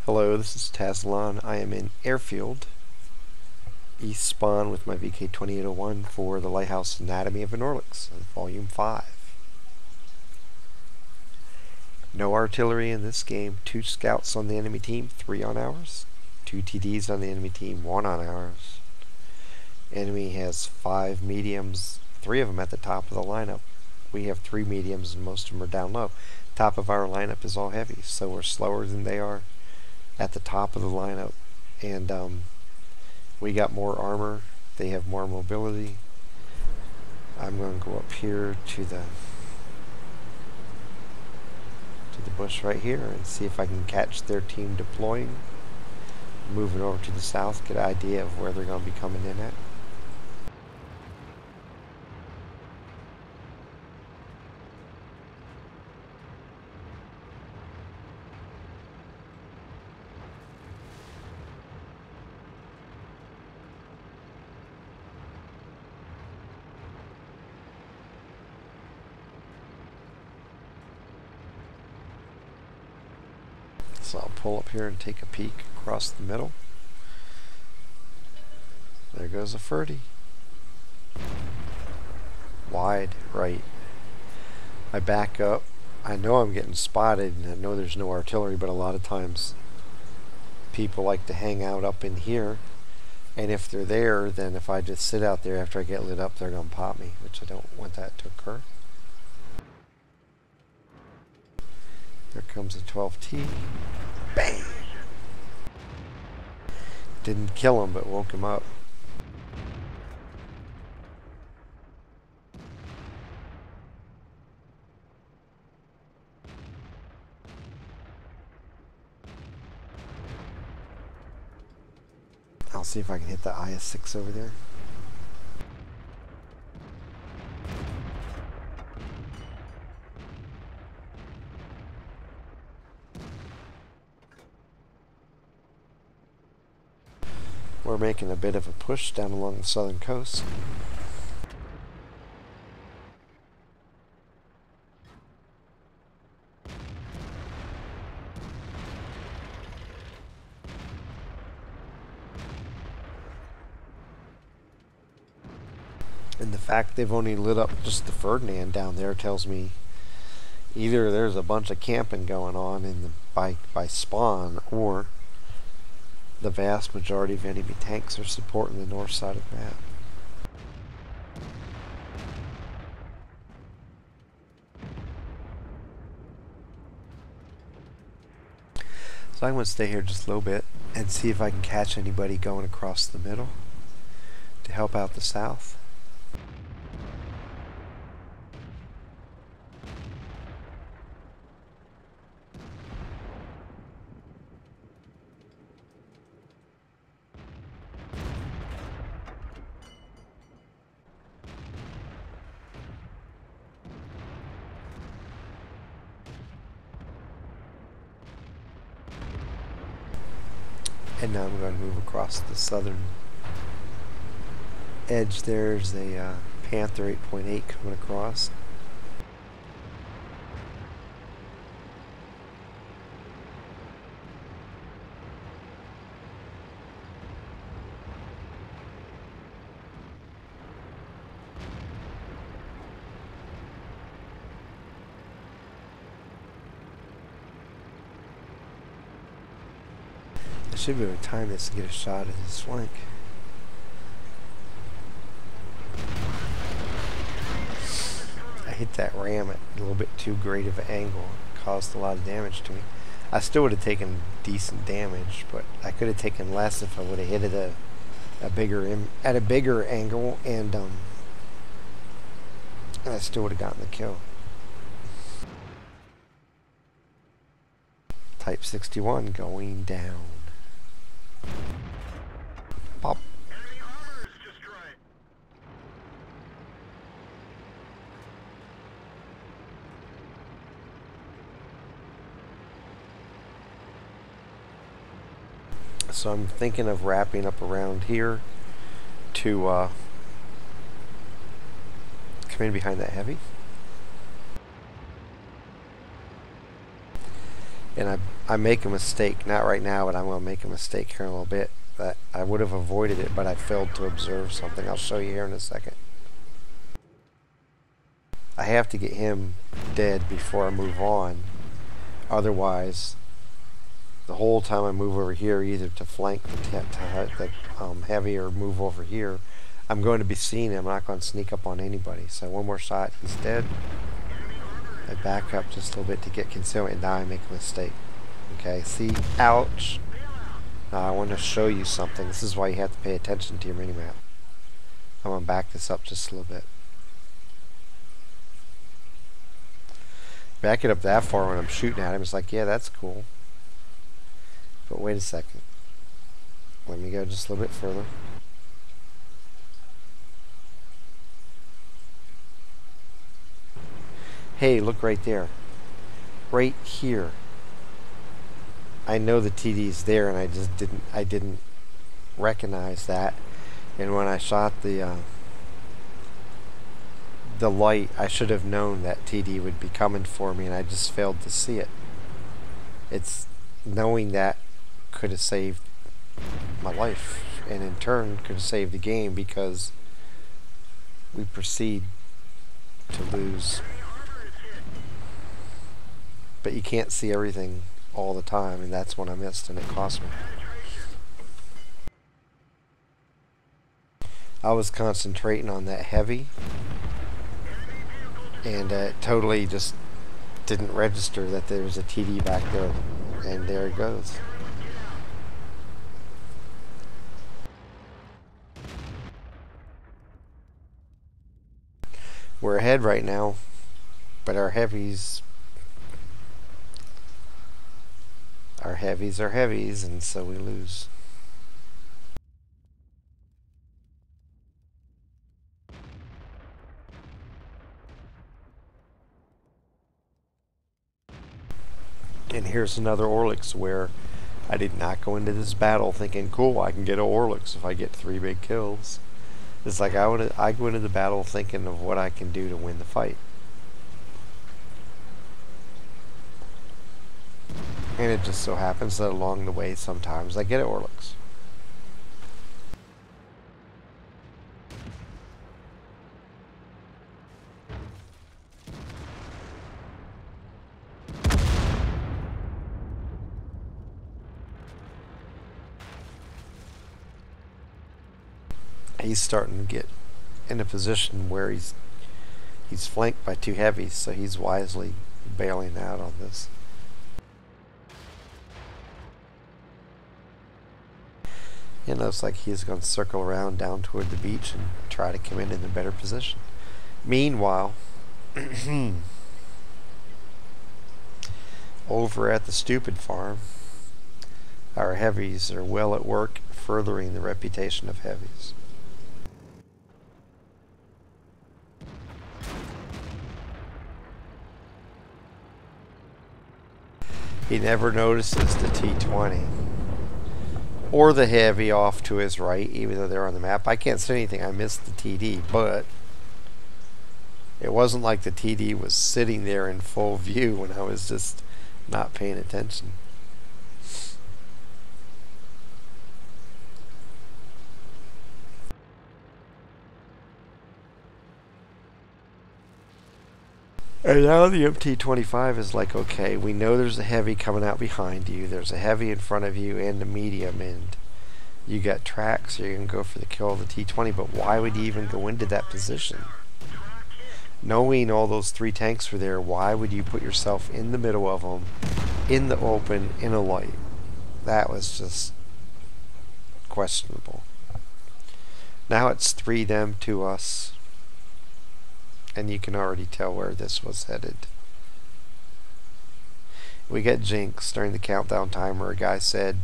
Hello, this is Tazlon. I am in airfield, east spawn with my VK2801 for the Lighthouse Anatomy of an Orliks, Volume 5. No artillery in this game. 2 scouts on the enemy team, 3 on ours. 2 TDs on the enemy team, 1 on ours. Enemy has 5 mediums, 3 of them at the top of the lineup. We have 3 mediums and most of them are down low. Top of our lineup is all heavy, so we're slower than they are at the top of the lineup, and we got more armor, they have more mobility. I'm going to go up here to the bush right here and see if I can catch their team deploying, moving over to the south, get an idea of where they're going to be coming in at. So I'll pull up here and take a peek across the middle. There goes a 30. Wide right. I back up. I know I'm getting spotted and I know there's no artillery, but a lot of times people like to hang out up in here, and if they're there, then if I just sit out there after I get lit up, they're going to pop me, which I don't want that to occur. There comes a 12T. Bang! Didn't kill him, but woke him up. I'll see if I can hit the IS-6 over there. We're making a bit of a push down along the southern coast. And the fact they've only lit up just the Ferdinand down there tells me either there's a bunch of camping going on in the by spawn, or the vast majority of enemy tanks are supporting the north side of the map. So I'm going to stay here just a little bit and see if I can catch anybody going across the middle to help out the south. And now I'm going to move across the southern edge. There's a Panther 8.8 coming across. I should be able to time this and get a shot at his flank. I hit that ram at a little bit too great of an angle. It caused a lot of damage to me. I still would have taken decent damage, but I could have taken less if I would have hit it at a bigger angle, and I still would have gotten the kill. Type 61 going down. Pop. Enemy armor is destroyed. So I'm thinking of wrapping up around here to come in behind that heavy. And I make a mistake, not right now, but I'm going to make a mistake here in a little bit. That I would have avoided it, but I failed to observe something. I'll show you here in a second. I have to get him dead before I move on. Otherwise, the whole time I move over here, either to flank the heavy or move over here, I'm going to be seen. I'm not going to sneak up on anybody. So one more shot, he's dead. I back up just a little bit to get concealment, and now I make a mistake. Okay, see? Ouch! Now I want to show you something. This is why you have to pay attention to your minimap. I'm going to back this up just a little bit. Back it up that far when I'm shooting at him, it's like, yeah, that's cool. But wait a second. Let me go just a little bit further. Hey, look right there. Right here. I know the TD's there, and I didn't recognize that. And when I shot the light, I should have known that TD would be coming for me, and I just failed to see it. It's knowing that could have saved my life, and in turn could have saved the game, because we proceed to lose. But you can't see everything all the time, and that's what I missed, and it cost me. I was concentrating on that heavy, and totally just didn't register that there was a TD back there, and there it goes. We're ahead right now, but our heavies are heavies, and so we lose. And here's another Orliks where I did not go into this battle thinking, cool, I can get an Orliks if I get 3 big kills. It's like I go into the battle thinking of what I can do to win the fight. And it just so happens that along the way sometimes I get an Orliks. He's starting to get in a position where he's flanked by 2 heavies, so he's wisely bailing out on this. It looks like he's going to circle around down toward the beach and try to come in a better position. Meanwhile, over at the stupid farm, our heavies are well at work furthering the reputation of heavies. He never notices the T-20 or the heavy off to his right, even though they're on the map. I can't say anything. I missed the TD, but it wasn't like the TD was sitting there in full view when I was just not paying attention. And now the MT-25 is like, okay, we know there's a heavy coming out behind you, there's a heavy in front of you, and a medium, and you got tracks, so you're going to go for the kill of the T-20, but why would you even go into that position? Knowing all those 3 tanks were there, why would you put yourself in the middle of them, in the open, in a light? That was just questionable. Now it's 3 them to us. And you can already tell where this was headed. We got jinxed during the countdown timer. A guy said,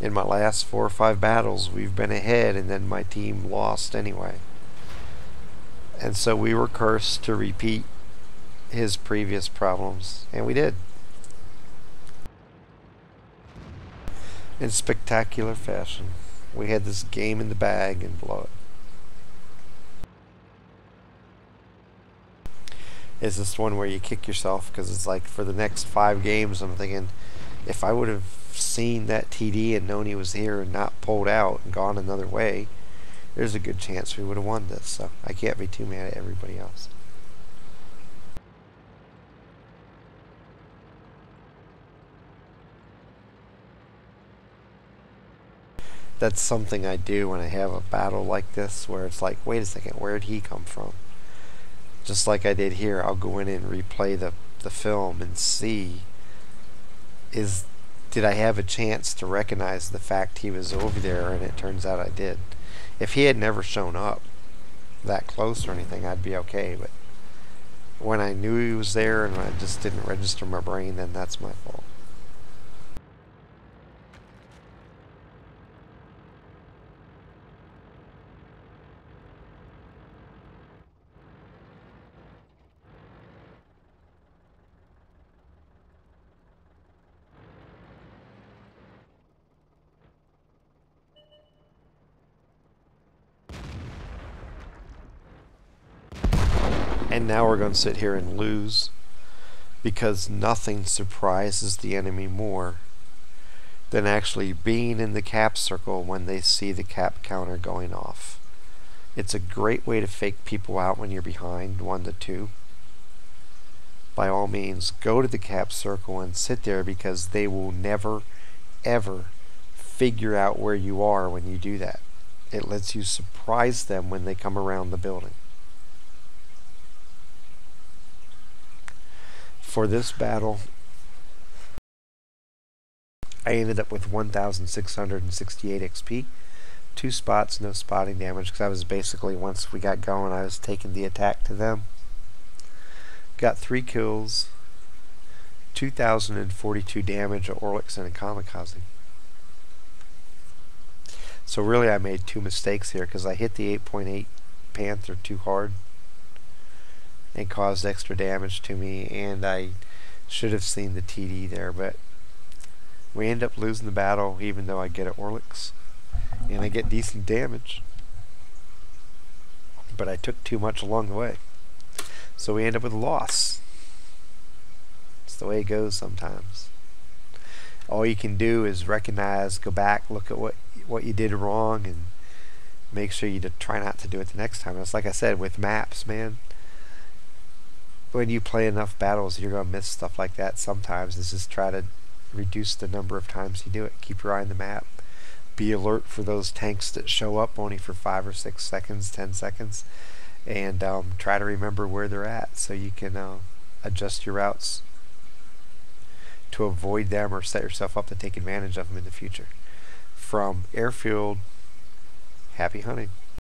in my last 4 or 5 battles, we've been ahead, and then my team lost anyway. And so we were cursed to repeat his previous problems, and we did. In spectacular fashion. We had this game in the bag and blow it. is this one where you kick yourself because it's like for the next 5 games I'm thinking if I would have seen that TD and known he was here and not pulled out and gone another way, there's a good chance we would have won this. So I can't be too mad at everybody else. That's something I do when I have a battle like this where it's like, wait a second, where did he come from? Just like I did here, I'll go in and replay the film and see, did I have a chance to recognize the fact he was over there, and it turns out I did. If he had never shown up that close or anything, I'd be okay, but when I knew he was there and I just didn't register my brain, then that's my fault. And now we're going to sit here and lose because nothing surprises the enemy more than actually being in the cap circle when they see the cap counter going off. It's a great way to fake people out when you're behind 1-2. By all means, go to the cap circle and sit there because they will never, ever figure out where you are when you do that. It lets you surprise them when they come around the building. For this battle, I ended up with 1,668 XP, 2 spots, no spotting damage, because I was basically, once we got going, I was taking the attack to them. Got 3 kills, 2,042 damage, a Orliks and a kamikaze. So really I made 2 mistakes here, because I hit the 8.8 Panther too hard and caused extra damage to me, and I should have seen the TD there, but we end up losing the battle even though I get an Orliks and I get decent damage, but I took too much along the way, so we end up with a loss. It's the way it goes sometimes. All you can do is recognize, go back, look at what you did wrong, and make sure you try not to do it the next time. It's like I said with maps, man. When you play enough battles, you're going to miss stuff like that sometimes. Is just try to reduce the number of times you do it. Keep your eye on the map. Be alert for those tanks that show up only for 5 or 6 seconds, 10 seconds, and try to remember where they're at so you can adjust your routes to avoid them or set yourself up to take advantage of them in the future. From Airfield, happy hunting.